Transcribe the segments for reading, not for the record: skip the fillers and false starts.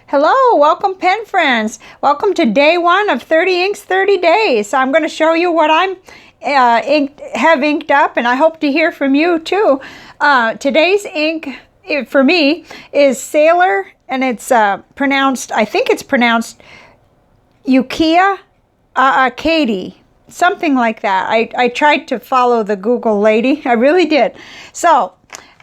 Hello, welcome pen friends. Welcome to day 1 of 30 Inks 30 days. So I'm going to show you what I'm have inked up, and I hope to hear from you too. Today's ink for me is Sailor, and it's pronounced, I think it's pronounced Yuki-Akari, something like that. I tried to follow the Google lady. I really did. So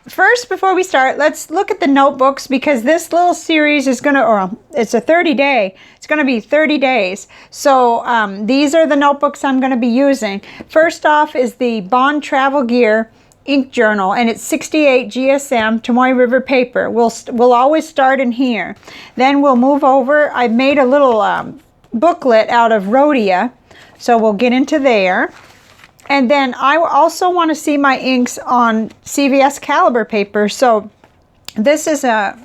first, before we start, let's look at the notebooks, because this little series is going to, or it's a 30-day, it's going to be 30 days. So these are the notebooks I'm going to be using. First off is the Bond Travel Gear ink journal, and it's 68 GSM Tomoe River paper. We'll always start in here. Then we'll move over. I've made a little booklet out of Rhodia, so we'll get into there. And then I also want to see my inks on CVS Caliber Paper. So this is a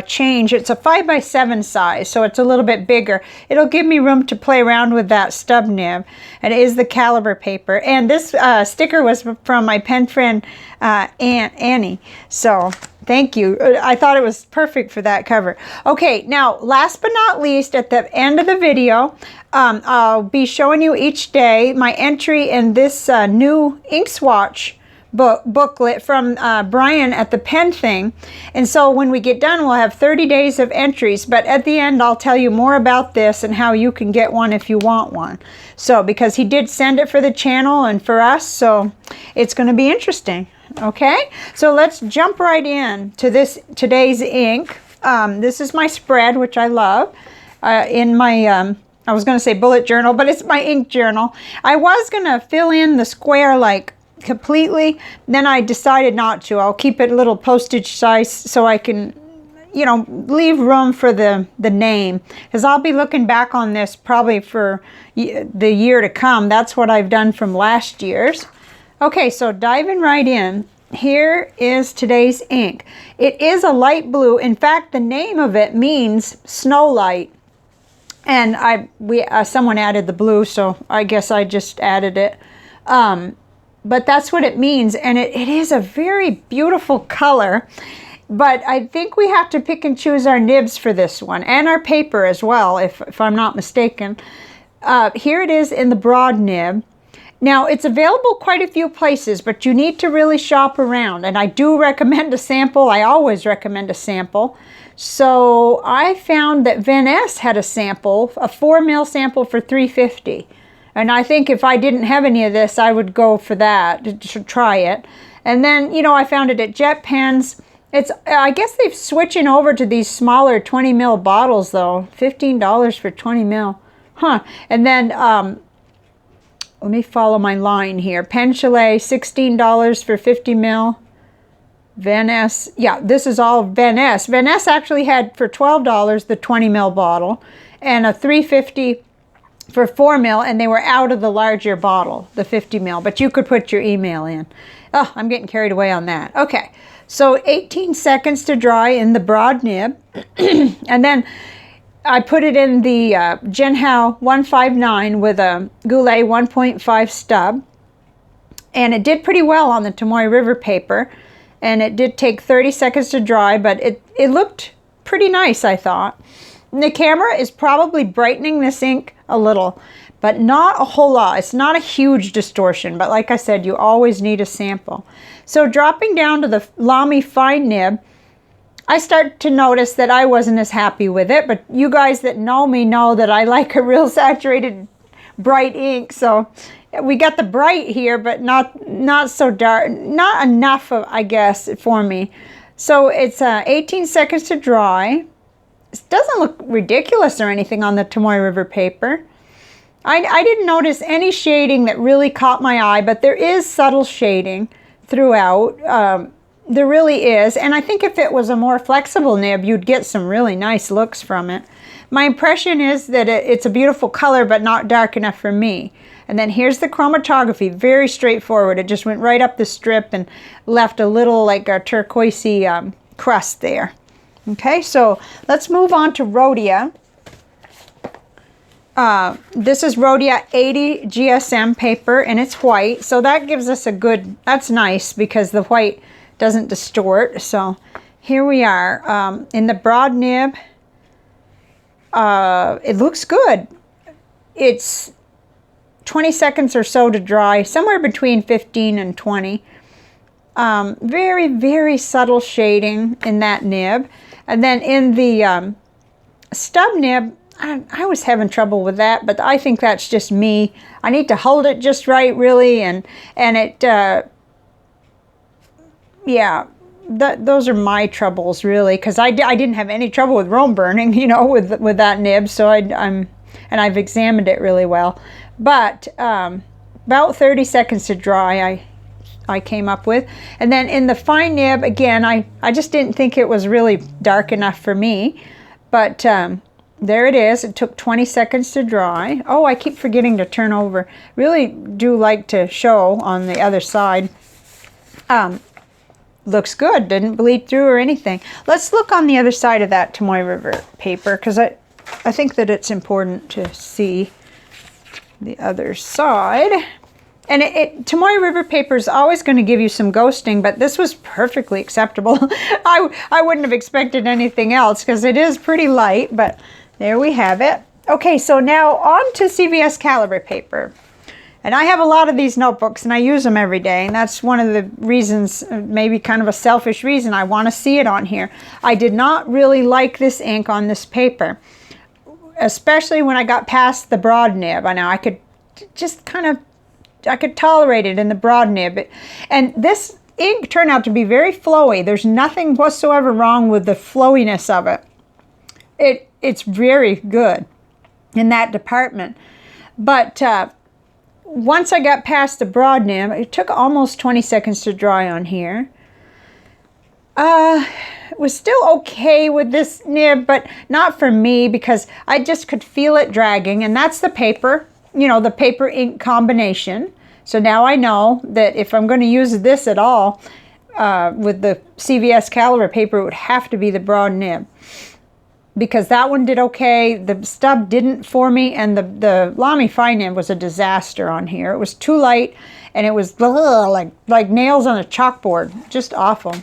change. It's a 5x7 size, so it's a little bit bigger. It'll give me room to play around with that stub nib. And it is the Caliber Paper. And this sticker was from my pen friend, Aunt Annie. So thank you. I thought it was perfect for that cover. Okay, now last but not least, at the end of the video, I'll be showing you each day my entry in this new ink swatch booklet from Brian at the Pen Thing. And so when we get done, we'll have 30 days of entries. But at the end, I'll tell you more about this and how you can get one if you want one. So because he did send it for the channel and for us, so it's going to be interesting. Okay, so let's jump right in to today's ink. This is my spread, which I love. In my I was going to say bullet journal, but it's my ink journal. I was going to fill in the square like completely, then I decided not to. I'll keep it a little postage size so I can, you know, leave room for the name, because I'll be looking back on this probably for the year to come. That's what I've done from last year's. Okay, so diving right in, here is today's ink. It is a light blue. In fact, the name of it means snow light. And someone added the blue, so I guess I just added it. But that's what it means, and it is a very beautiful color. But I think we have to pick and choose our nibs for this one, and our paper as well, if I'm not mistaken. Here it is in the broad nib. Now, it's available quite a few places, but you need to really shop around. And I do recommend a sample. I always recommend a sample. So I found that Van S had a sample, a 4mm sample for $3.50. And I think if I didn't have any of this, I would go for that to try it. And then, you know, I found it at Jet Pens. I guess they're switching over to these smaller 20mm bottles, though. $15 for 20mm. Huh. And then, let me follow my line here. Pen Chalet, $16 for 50mm. Van S, yeah, this is all Van S. Van S actually had for $12 the 20mm bottle, and a $3.50 for 4mm, and they were out of the larger bottle, the 50mm, but you could put your email in. Oh, I'm getting carried away on that. Okay, so 18 seconds to dry in the broad nib, and then I put it in the Jinhao 159 with a Goulet 1.5 stub, and it did pretty well on the Tomoe River paper, and it did take 30 seconds to dry, but it looked pretty nice, I thought. And the camera is probably brightening this ink a little, but not a whole lot. It's not a huge distortion, but like I said, you always need a sample. So dropping down to the Lamy fine nib, I start to notice that I wasn't as happy with it, but you guys that know me know that I like a real saturated bright ink. So we got the bright here, but not so dark, not enough of, I guess, for me. So it's 18 seconds to dry. It doesn't look ridiculous or anything on the Tomoe River paper. I didn't notice any shading that really caught my eye, but there is subtle shading throughout. There really is, and I think if it was a more flexible nib, you'd get some really nice looks from it. My impression is that it's a beautiful color, but not dark enough for me. And then here's the chromatography, very straightforward. It just went right up the strip and left a little like a turquoisey crust there. Okay, so let's move on to Rhodia. This is Rhodia 80 GSM paper, and it's white, so that gives us a good, that's nice because the white doesn't distort. So here we are in the broad nib. It looks good. It's 20 seconds or so to dry, somewhere between 15 and 20. Very, very subtle shading in that nib. And then in the stub nib, I was having trouble with that, but I think that's just me. I need to hold it just right, really, and it, yeah, those are my troubles, really, because I didn't have any trouble with Rome burning, you know, with that nib, so and I've examined it really well. But about 30 seconds to dry, I came up with. And then in the fine nib, again, I just didn't think it was really dark enough for me, but there it is. It took 20 seconds to dry. Oh, I keep forgetting to turn over. Really do like to show on the other side. Looks good. Didn't bleed through or anything. Let's look on the other side of that Tomoe River paper, because I think that it's important to see the other side. And Tomoe River paper is always going to give you some ghosting, but this was perfectly acceptable. I wouldn't have expected anything else, because it is pretty light, but there we have it. Okay, so now on to CVS Caliber Paper. And I have a lot of these notebooks, and I use them every day, and that's one of the reasons, maybe kind of a selfish reason, I want to see it on here. I did not really like this ink on this paper, especially when I got past the broad nib. I know I could just kind of, I could tolerate it in the broad nib. And this ink turned out to be very flowy. There's nothing whatsoever wrong with the flowiness of it. It's very good in that department. But once I got past the broad nib, it took almost 20 seconds to dry on here. It was still okay with this nib, but not for me, because I just could feel it dragging, and that's the paper, you know, the paper ink combination. So now I know that if I'm going to use this at all with the CVS Caliber paper, it would have to be the broad nib, because that one did okay. The stub didn't for me, and the Lamy fine nib was a disaster on here. It was too light, and it was like nails on a chalkboard, just awful.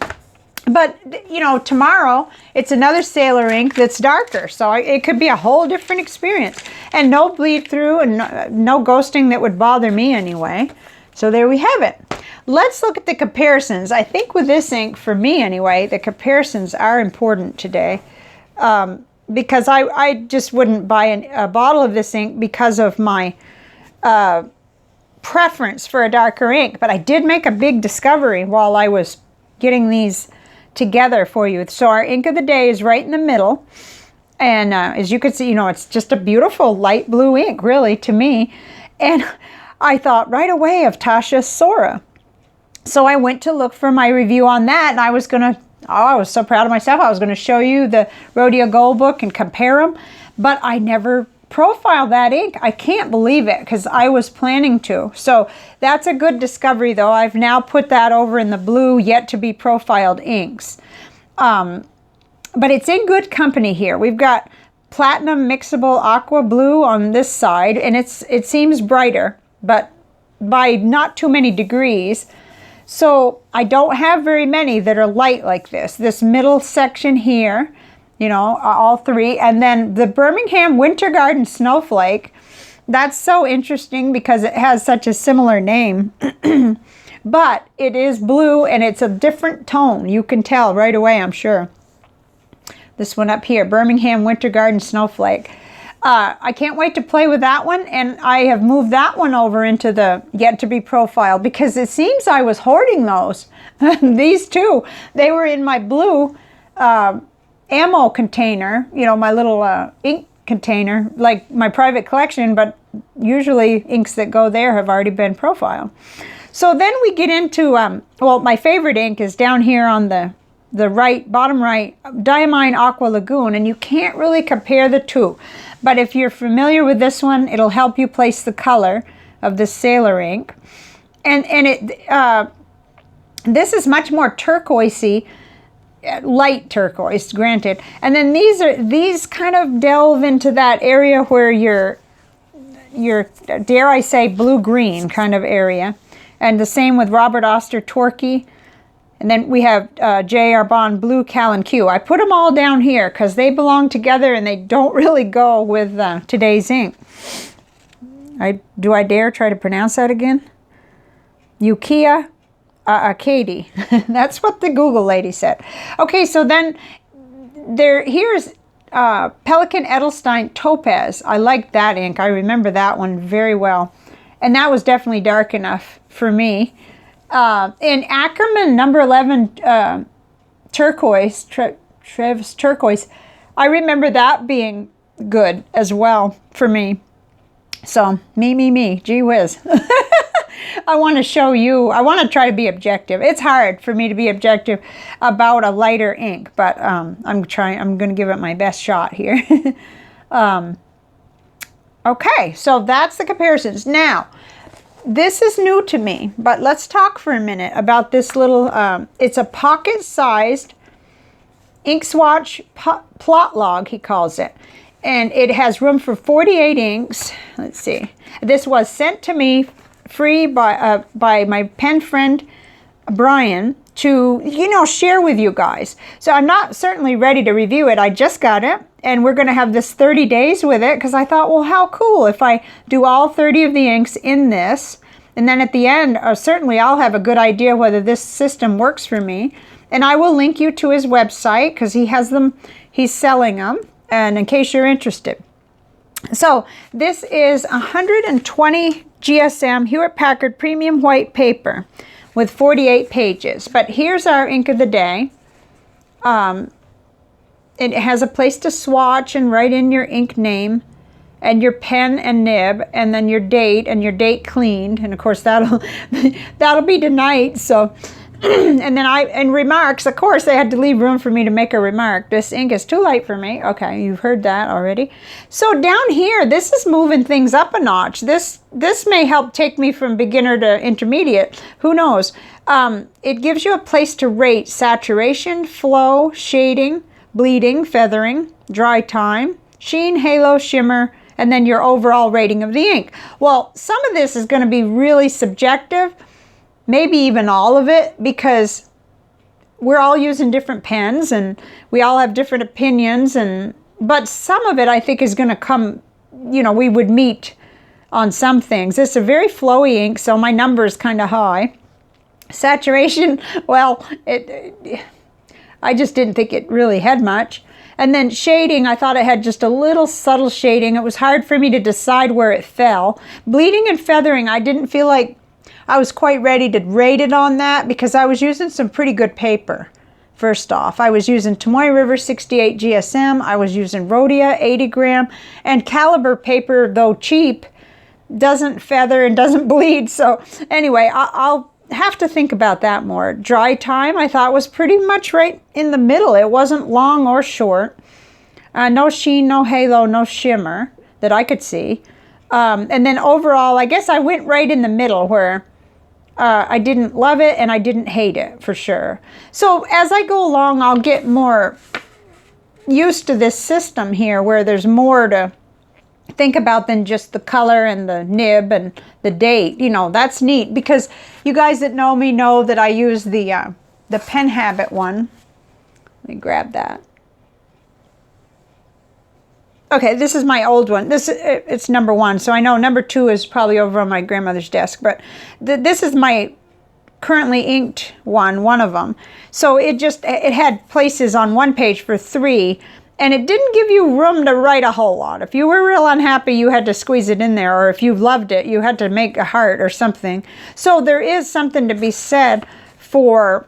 But, you know, tomorrow it's another Sailor ink that's darker, so it could be a whole different experience. And no bleed through, and no ghosting that would bother me anyway. So there we have it. Let's look at the comparisons. I think with this ink, for me anyway, the comparisons are important today. Because I just wouldn't buy a bottle of this ink because of my preference for a darker ink. But I did make a big discovery while I was getting these together for you. So our ink of the day is right in the middle, and as you can see, you know, it's just a beautiful light blue ink, really, to me. And I thought right away of Tasha Sora, so I went to look for my review on that, and I was gonna, I was so proud of myself, I was going to show you the Rhodia Gold book and compare them, but I never profiled that ink. I can't believe it, because I was planning to. So that's a good discovery, though. I've now put that over in the blue yet to be profiled inks. But it's in good company here. We've got platinum mixable aqua blue on this side, and it seems brighter, but by not too many degrees. So I don't have very many that are light like this. This middle section here, you know, all three. And then the Birmingham Winter Garden Snowflake, that's so interesting because it has such a similar name. But it is blue, and it's a different tone. You can tell right away, I'm sure. This one up here, Birmingham Winter Garden Snowflake. I can't wait to play with that one, and I have moved that one over into the yet to be profiled, because it seems I was hoarding those. These two, they were in my blue ammo container, you know, my little ink container, like my private collection, but usually inks that go there have already been profiled. So then we get into, well, my favorite ink is down here on the right, bottom right, Diamine Aqua Lagoon, and you can't really compare the two. But if you're familiar with this one, it'll help you place the color of the Sailor ink. And this is much more turquoisey, light turquoise, granted. And then these kind of delve into that area where your dare I say blue-green kind of area. And the same with Robert Oster Torquay. And then we have J, Arbonne, Blue, Cal, and Q. I put them all down here because they belong together and they don't really go with today's ink. Do I dare try to pronounce that again? Yuki-Akari. That's what the Google lady said. Okay, so then here's Pelikan Edelstein Topaz. I like that ink. I remember that one very well. And that was definitely dark enough for me. In Ackerman number 11 turquoise, Travis turquoise, I remember that being good as well for me. So, me, gee whiz. I want to show you, I want to try to be objective. It's hard for me to be objective about a lighter ink, but I'm going to give it my best shot here. Okay, so that's the comparisons. Now, this is new to me, but let's talk for a minute about this little, it's a pocket-sized ink swatch plot log, he calls it. And it has room for 48 inks. Let's see. This was sent to me free by my pen friend, Brian, to, share with you guys. So I'm not certainly ready to review it. I just got it. And we're going to have this 30 days with it because I thought, well, how cool if I do all 30 of the inks in this. And then at the end, certainly I'll have a good idea whether this system works for me. And I will link you to his website because he has them, he's selling them. And in case you're interested. So this is 120 GSM Hewlett-Packard Premium White Paper with 48 pages. But here's our ink of the day. It has a place to swatch and write in your ink name and your pen and nib and then your date and your date cleaned. And of course that'll be tonight. So and then in remarks, of course, they had to leave room for me to make a remark. This ink is too light for me. Okay, you've heard that already. So down here, this is moving things up a notch. This may help take me from beginner to intermediate. Who knows? It gives you a place to rate saturation, flow, shading, bleeding, feathering, dry time, sheen, halo, shimmer, and then your overall rating of the ink. Well, some of this is going to be really subjective. Maybe even all of it, because we're all using different pens and we all have different opinions. But some of it I think is going to come, we would meet on some things. It's a very flowy ink, so my number is kind of high. Saturation, well, I just didn't think it really had much. And then shading, I thought it had just a little subtle shading. It was hard for me to decide where it fell. Bleeding and feathering, I didn't feel like I was quite ready to rate it on that because I was using some pretty good paper. First off, I was using Tomoe River 68 GSM. I was using Rhodia 80 gram. And Caliber paper, though cheap, doesn't feather and doesn't bleed. So anyway, I'll have to think about that more. Dry time, I thought, was pretty much right in the middle. It wasn't long or short. No sheen, no halo, no shimmer that I could see. And then overall, I guess I went right in the middle where I didn't love it and I didn't hate it for sure. So as I go along, I'll get more used to this system here where there's more to think about than just the color and the nib and the date. That's neat because you guys that know me know that I use the Pen Habit one. Let me grab that. Okay, this is my old one. It's number 1, so I know number 2 is probably over on my grandmother's desk, but this is my currently inked one of them. So it had places on one page for 3, and it didn't give you room to write a whole lot. If you were real unhappy, you had to squeeze it in there, or if you loved it, you had to make a heart or something. So there is something to be said for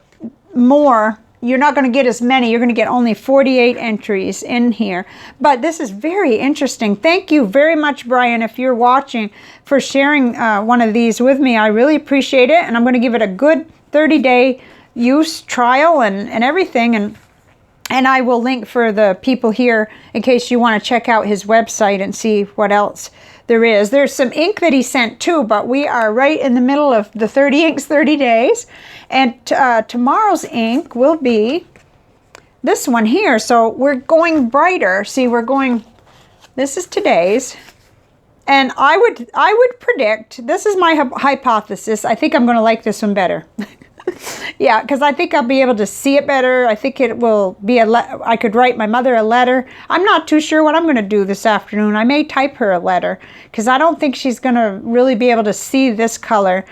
more. You're not going to get as many. You're going to get only 48 entries in here. But this is very interesting. Thank you very much, Brian, if you're watching, for sharing one of these with me. I really appreciate it. And I'm going to give it a good 30-day use trial and everything. And I will link for the people here in case you want to check out his website and see what else there is. There's some ink that he sent too, but we are right in the middle of the 30 inks, 30 days. And tomorrow's ink will be this one here. So we're going brighter. See, this is today's. And I would predict, this is my hypothesis, I think I'm going to like this one better. Yeah, because I think I'll be able to see it better. I think it will be I could write my mother a letter. I'm not too sure what I'm going to do this afternoon. I may type her a letter because I don't think she's going to really be able to see this color.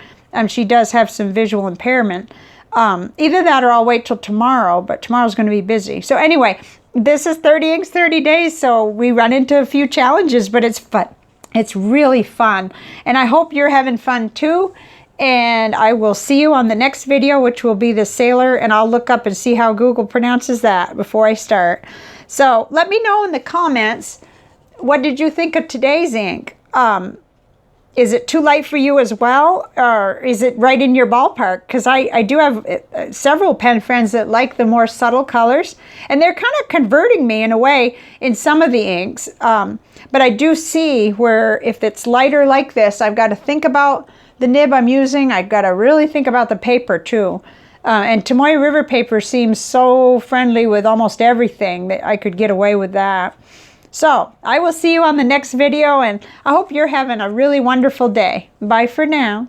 She does have some visual impairment. Either that or I'll wait till tomorrow, but tomorrow's going to be busy. So anyway, this is 30 inks, 30 days, so we run into a few challenges, but it's fun. It's really fun, and I hope you're having fun too. And I will see you on the next video, which will be the sailor, and I'll look up and see how Google pronounces that before I start. So let me know in the comments, what did you think of today's ink? Is it too light for you as well, or is it right in your ballpark? Because I do have several pen friends that like the more subtle colors, and they're kind of converting me in a way in some of the inks. But I do see where if it's lighter like this, I've got to think about the nib I'm using. I've got to really think about the paper too. And Tomoe River paper seems so friendly with almost everything that I could get away with that. So I will see you on the next video, and I hope you're having a really wonderful day. Bye for now.